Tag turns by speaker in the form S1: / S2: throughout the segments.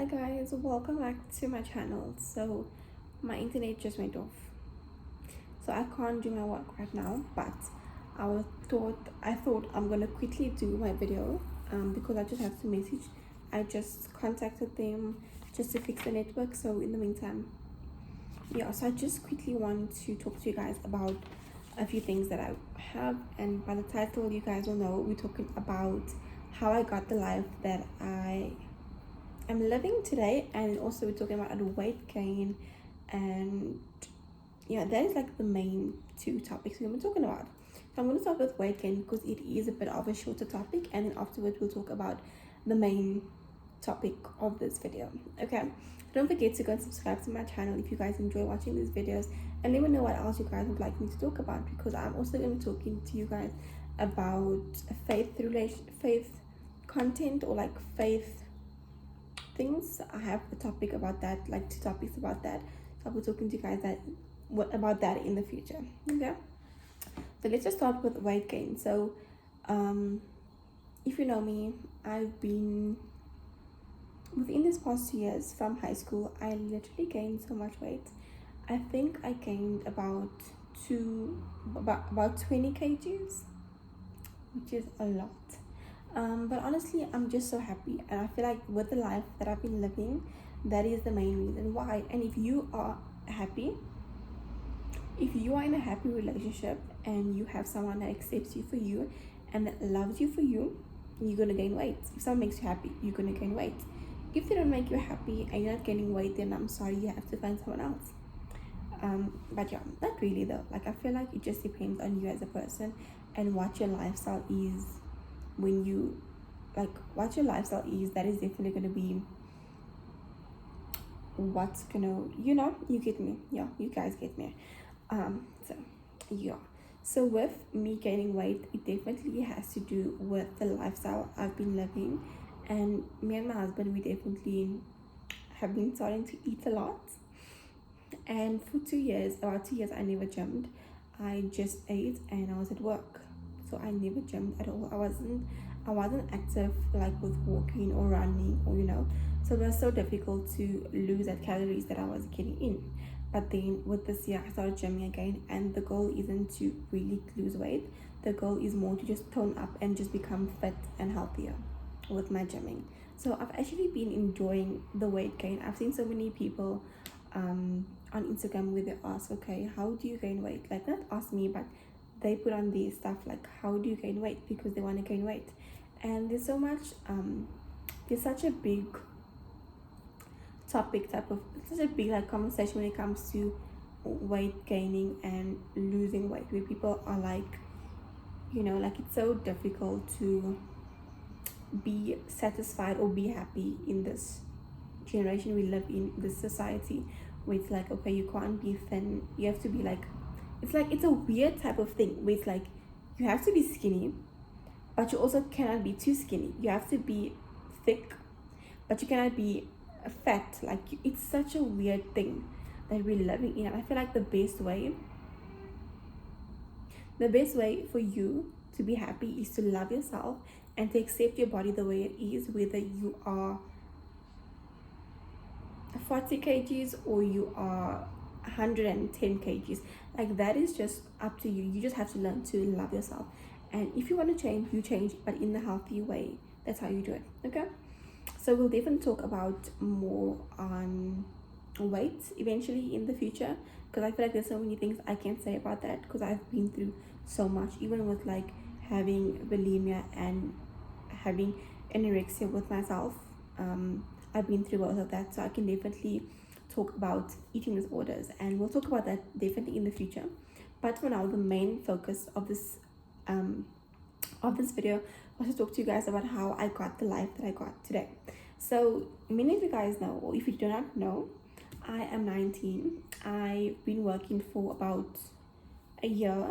S1: Hi guys, welcome back to my channel. So my internet just went off, so I can't do my work right now, but I thought I'm gonna quickly do my video because I just have to message. I just contacted them just to fix the network. So in the meantime, yeah, so I just quickly want to talk to you guys about a few things that I have, and by the title you guys will know we're talking about how I got the life that I'm living today, and also we're talking about weight gain. And yeah, that is like the main two topics we're gonna be talking about. So I'm going to start with weight gain because it is a bit of a shorter topic, and then afterwards we'll talk about the main topic of this video. Okay, don't forget to go and subscribe to my channel if you guys enjoy watching these videos, and let me know what else you guys would like me to talk about, because I'm also going to be talking to you guys about faith content, or like faith things. I have a topic about that, like two topics about that. So I'll be talking to you guys about that in the future. Okay, so let's just start with weight gain. So if you know me, I've been within these past 2 years from high school, I literally gained so much weight. I think I gained about 20 kgs, which is a lot. But honestly, I'm just so happy, and I feel like with the life that I've been living, that is the main reason why. And if you are happy, if you are in a happy relationship and you have someone that accepts you for you and that loves you for you, you're gonna gain weight. If someone makes you happy, you're gonna gain weight. If they don't make you happy and you're not gaining weight, then I'm sorry, you have to find someone else. But yeah, not really though. Like, I feel like it just depends on you as a person and what your lifestyle is. When you like what your lifestyle is, that is definitely gonna be what's gonna, you get me. Yeah, you guys get me. So yeah, so with me gaining weight, it definitely has to do with the lifestyle I've been living. And me and my husband, we definitely have been starting to eat a lot. And for 2 years, about 2 years, I never gymmed. I just ate and I was at work, so I never gymmed at all. I wasn't active, like with walking or running, or so it was so difficult to lose that calories that I was getting in. But then with this year, I started gymming again, and the goal isn't to really lose weight. The goal is more to just tone up and just become fit and healthier with my gymming. So I've actually been enjoying the weight gain. I've seen so many people on Instagram where they ask, okay, how do you gain weight? Like, not ask me, but they put on these stuff like, how do you gain weight? Because they want to gain weight. And there's such a big such a big like conversation when it comes to weight gaining and losing weight, where people are like, like, it's so difficult to be satisfied or be happy in this generation we live in, this society, where it's like, okay, you can't be thin, you have to be like, it's a weird type of thing where it's like you have to be skinny, but you also cannot be too skinny. You have to be thick, but you cannot be fat. Like, it's such a weird thing that we're living in. And I feel like the best way for you to be happy is to love yourself and to accept your body the way it is, whether you are 40 kgs or you are 110 kgs. Like, that is just up to you. You just have to learn to love yourself, and if you want to change, you change, but in the healthy way. That's how you do it. Okay, so we'll definitely talk about more on weight eventually in the future, because I feel like there's so many things I can say about that, because I've been through so much, even with like having bulimia and having anorexia with myself. I've been through both of that, so I can definitely talk about eating disorders, and we'll talk about that definitely in the future. But for now, the main focus of this video was to talk to you guys about how I got the life that I got today. So many of you guys know, or if you do not know, I am 19. I've been working for about a year.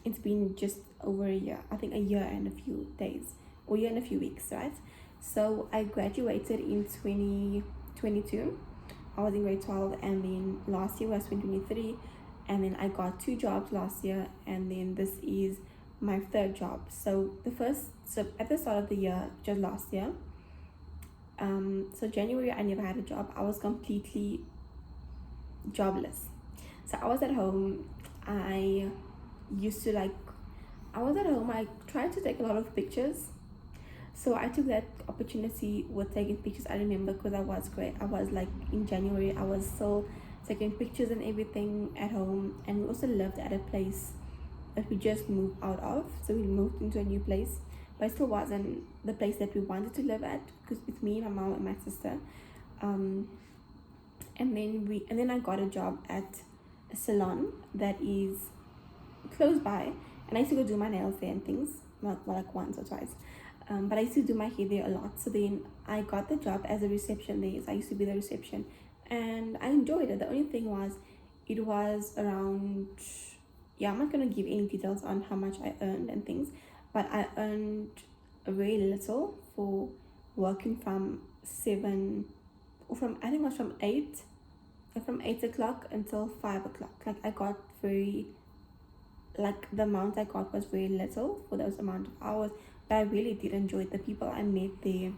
S1: It's been just over a year. I think a year and a few days, or a year and a few weeks, right? So I graduated in 2022. I was in grade 12, and then last year was 2023, and then I got 2 jobs last year, and then this is my 3rd job. So at the start of the year, just last year, So January I never had a job. I was completely jobless. So I was at home. I used to like I was at home. I tried to take a lot of pictures. So I took that opportunity with taking pictures. I remember because I was great. I was like in January, I was still taking pictures and everything at home. And we also lived at a place that we just moved out of. So we moved into a new place, but it still wasn't the place that we wanted to live at because it's me, my mom, and my sister. Um, and then I got a job at a salon that is close by, and I used to go do my nails there and things, not like once or twice. But I used to do my hair there a lot. So then I got the job as a reception there. So I used to be the reception, and I enjoyed it. The only thing was, it was around, yeah, I'm not gonna give any details on how much I earned and things, but I earned very little for working from 7, or from, I think it was from 8 o'clock until 5 o'clock. Like I got very, like the amount I got was very little for those amount of hours, but I really did enjoy it. The people I met there,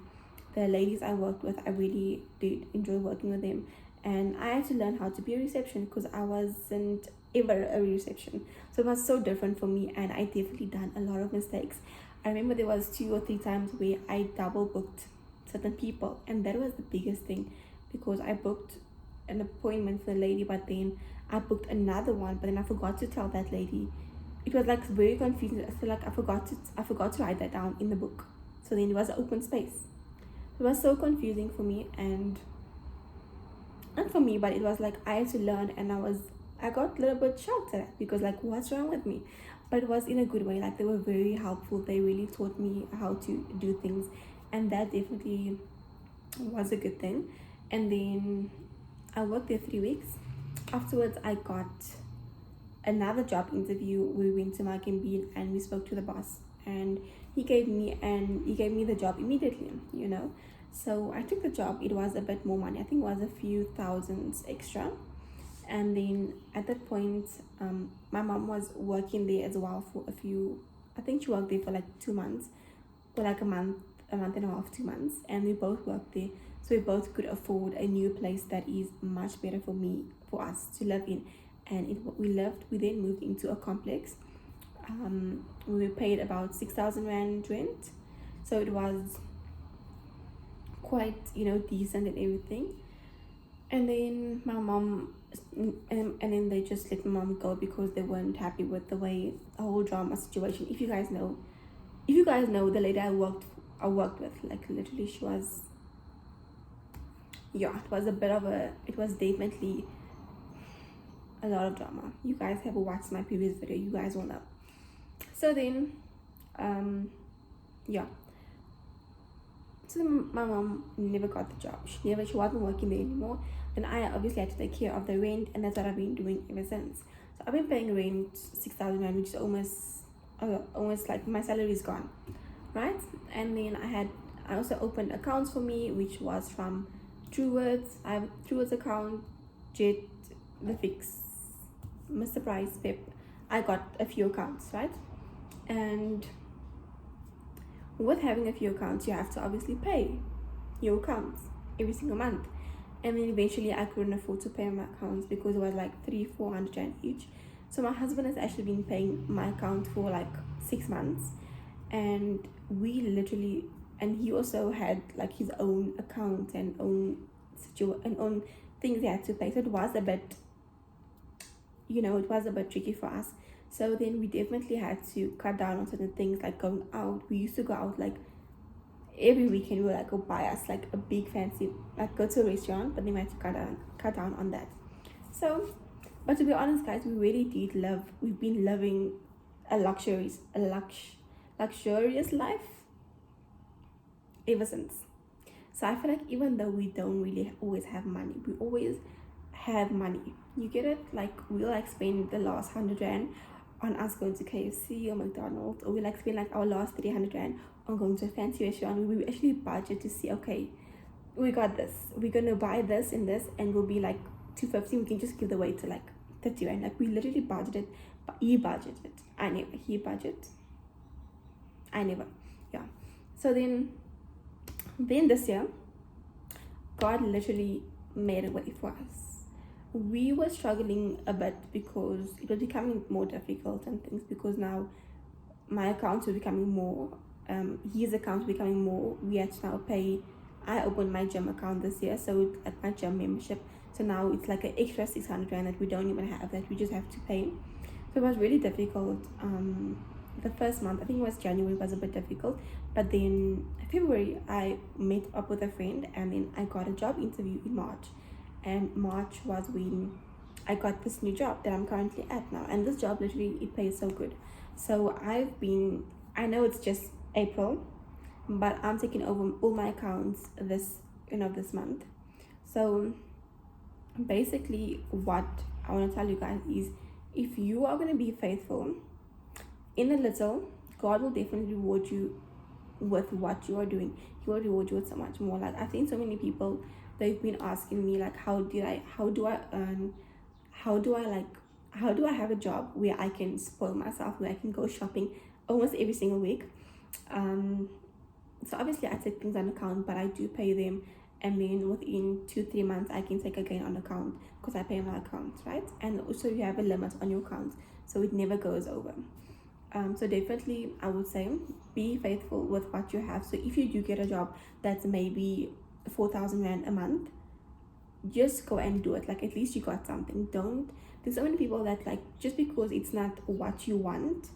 S1: the ladies I worked with, I really did enjoy working with them. And I had to learn how to be a reception because I wasn't ever a reception, so it was so different for me, and I definitely done a lot of mistakes. I remember there was 2 or 3 times where I double booked certain people, and that was the biggest thing, because I booked an appointment for the lady, but then I booked another one, but then I forgot to tell that lady. It was like very confusing. I feel like I forgot to write that down in the book. So then it was an open space. It was so confusing for me, and not for me, but it was like I had to learn, and I got a little bit shocked at that, because like, what's wrong with me? But it was in a good way. Like they were very helpful. They really taught me how to do things, and that definitely was a good thing. And then I worked there 3 weeks. Afterwards, I got another job interview. We went to Mark and Bean, and we spoke to the boss, and he gave me the job immediately, you know. So I took the job. It was a bit more money. I think it was a few thousands extra. And then at that point, my mom was working there as well for a few. I think she worked there for like 2 months, or like a month and a half, 2 months, and we both worked there. So we both could afford a new place that is much better for us to live in. And we then moved into a complex. We were paid about 6,000 rand rent, so it was quite, decent and everything. And then my mom, and then they just let my mom go because they weren't happy with the way the whole drama situation. If you guys know the lady I worked with, like literally she was, yeah, it was definitely a lot of drama. You guys have watched my previous video, you guys will know. So then, yeah. So then my mom never got the job. She wasn't working there anymore. Then I obviously had to take care of the rent, and that's what I've been doing ever since. So I've been paying rent 6,000 rand, which is almost like my salary is gone, right? And then I also opened accounts for me, which was from Truwords. I have a Truwords account, Jet, The Fix, Mr. Price, Pep. I got a few accounts, right? And with having a few accounts, you have to obviously pay your accounts every single month. And then eventually I couldn't afford to pay my accounts because it was like 300-400 rand each. So my husband has actually been paying my account for like 6 months, and he also had like his own account and own things he had to pay. So it was a bit tricky for us. So then we definitely had to cut down on certain things, like going out. We used to go out like every weekend. We would like go buy us like a big fancy, like go to a restaurant, but then we had to cut down on that. So, but to be honest, guys, we really did we've been living a luxurious life ever since. So I feel like even though we don't really always have money, we always have money. You get it? Like we like spend the last 100 rand on us going to KFC or McDonald's, or we like spend like our last 300 rand on going to a fancy restaurant. We actually budget to see, okay, we got this, we're gonna buy this and this, and we'll be like 250. We can just give away to like 30 rand. Like we literally budgeted. But he budgeted. I never. Yeah. So then this year God literally made a way for us. We were struggling a bit because it was becoming more difficult and things, because now my accounts were becoming more, his account becoming more. We had to now pay. I opened my gym account this year, so at my gym membership, so now it's like an extra 600 rand that we don't even have, that we just have to pay. So it was really difficult. The first month, I think it was January, was a bit difficult, but then February I met up with a friend, and then I got a job interview in March, and March was when I got this new job that I'm currently at now, and this job literally, it pays so good. So I know it's just April, but I'm taking over all my accounts this month. So basically what I want to tell you guys is, if you are going to be faithful in a little, God will definitely reward you with what you are doing. He will reward you with so much more. Like, I've seen so many people, they've been asking me like, how do I earn, how do I have a job where I can spoil myself, where I can go shopping almost every single week. So obviously I take things on account, but I do pay them, and then within 2-3 months I can take again on account, because I pay my account, right? And also you have a limit on your account, so it never goes over. So definitely I would say, be faithful with what you have. So if you do get a job that's maybe 4,000 rand a month, just go and do it. Like, at least you got something. There's so many people that, like, just because it's not what you want,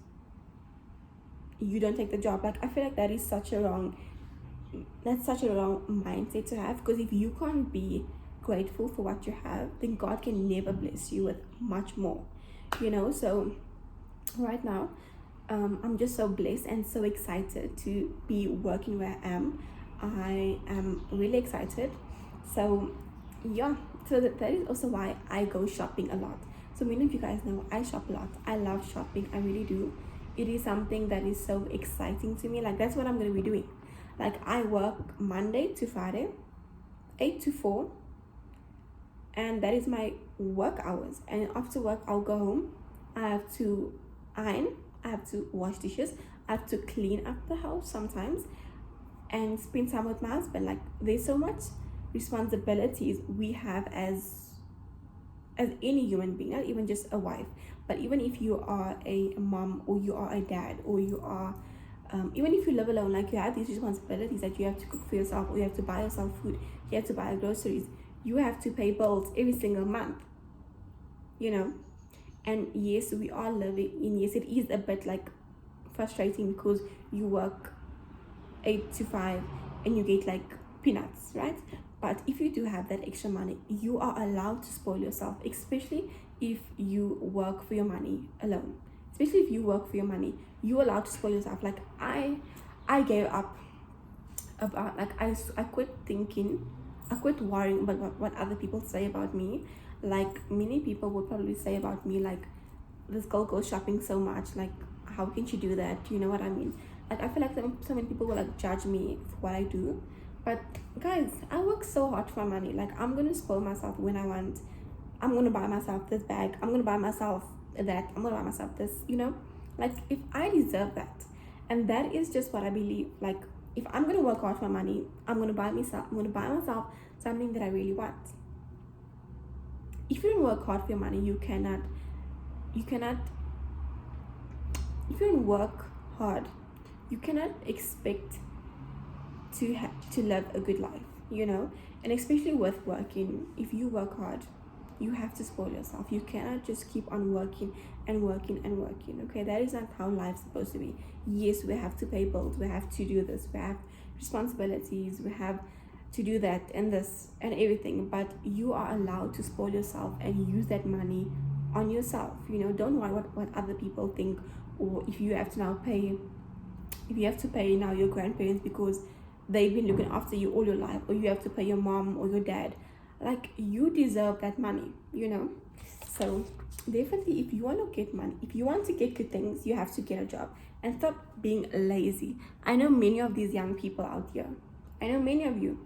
S1: you don't take the job. Like, I feel like that's such a wrong mindset to have, because if you can't be grateful for what you have, then God can never bless you with much more, so right now, I'm just so blessed and so excited to be working where I am really excited. So yeah, so that is also why I go shopping a lot. So many of you guys know I shop a lot. I love shopping, I really do. It is something that is so exciting to me. Like, that's what I'm going to be doing. Like, I work Monday to Friday, 8 to 4, and that is my work hours. And after work, I'll go home. I have to iron, I have to wash dishes, I have to clean up the house sometimes, and spend time with my husband. Like, there's so much responsibilities we have as any human being, not even just a wife, but even if you are a mom, or you are a dad, or you are even if you live alone, like, you have these responsibilities that you have to cook for yourself, or you have to buy yourself food, you have to buy groceries, you have to pay bills every single month, and yes, we are living in, yes, it is a bit like frustrating, because you work 8 to 5 and you get like peanuts, right? But if you do have that extra money, you are allowed to spoil yourself, especially if you work for your money alone. Especially if you work for your money, you're allowed to spoil yourself. Like, I gave up about, like, I quit thinking, I quit worrying about what other people say about me. Like, many people would probably say about me, like, this girl goes shopping so much, like, how can she do that? You know what I mean? Like, I feel like so many people will, like, judge me for what I do. But guys, I work so hard for money. Like, I'm gonna spoil myself when I want. I'm gonna buy myself this bag, I'm gonna buy myself that, I'm gonna buy myself this, like, if I deserve that. And that is just what I believe. Like, if I'm gonna work hard for money, I'm gonna buy myself something that I really want. If you don't work hard for your money, you cannot if you don't work hard, you cannot expect to live a good life, and especially with working. If you work hard, you have to spoil yourself. You cannot just keep on working and working and working. Okay, that is not how life's supposed to be. Yes, we have to pay bills, we have to do this, we have responsibilities, we have to do that and this and everything, but you are allowed to spoil yourself and use that money on yourself. Don't worry what other people think, or if you have to pay now your grandparents because they've been looking after you all your life, or you have to pay your mom or your dad. Like, you deserve that money. So definitely, if you want to get money, if you want to get good things, you have to get a job and stop being lazy. I know many of these young people out here, I know many of you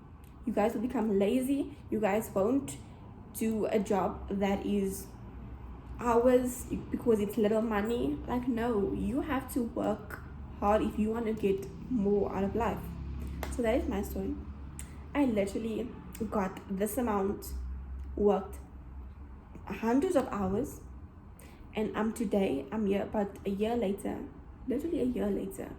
S1: guys will become lazy. You guys won't do a job that is hours because it's little money. Like, no, you have to work hard if you want to get more out of life. So that is my story. I literally got this amount, worked hundreds of hours, and I'm here about a year later, literally a year later.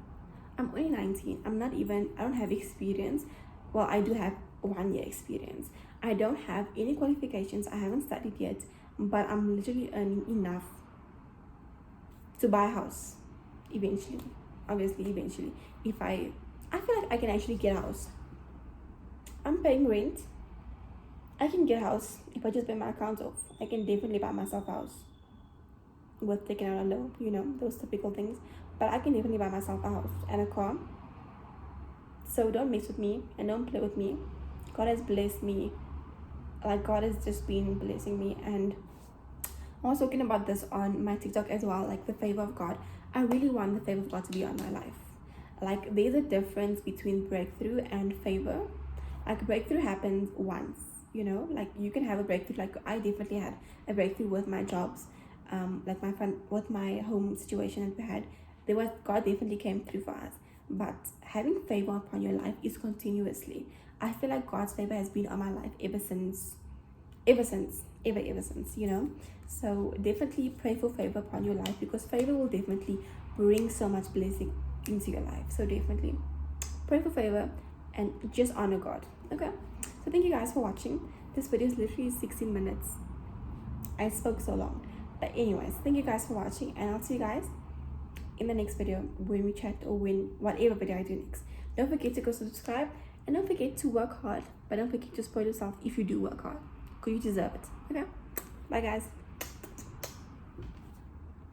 S1: I'm only 19. I don't have experience. Well, I do have 1 year experience. I don't have any qualifications. I haven't studied yet, but I'm literally earning enough to buy a house eventually. Obviously, eventually. If I feel like I can actually get a house. I'm paying rent. I can get a house if I just pay my account off. I can definitely buy myself a house with taking out a loan, those typical things. But I can definitely buy myself a house and a car. So don't mess with me and don't play with me. God has blessed me. Like, God has just been blessing me. And I was talking about this on my TikTok as well, like the favor of God. I really want the favor of God to be on my life. Like, there's a difference between breakthrough and favor. Like, breakthrough happens once, like you can have a breakthrough. Like, I definitely had a breakthrough with my jobs, like my friend with my home situation that we had. God definitely came through for us. But having favor upon your life is continuously. I feel like God's favor has been on my life ever since, ever since, So definitely pray for favor upon your life, because favor will definitely bring so much blessing into your life. So definitely pray for favor and just honor God. Okay, so thank you guys for watching. This video is literally 16 minutes. I spoke so long, but anyways, thank you guys for watching, and I'll see you guys in the next video when we chat, or when whatever video I do next. Don't forget to go subscribe, and don't forget to work hard, but don't forget to spoil yourself if you do work hard, because you deserve it. Okay, bye guys.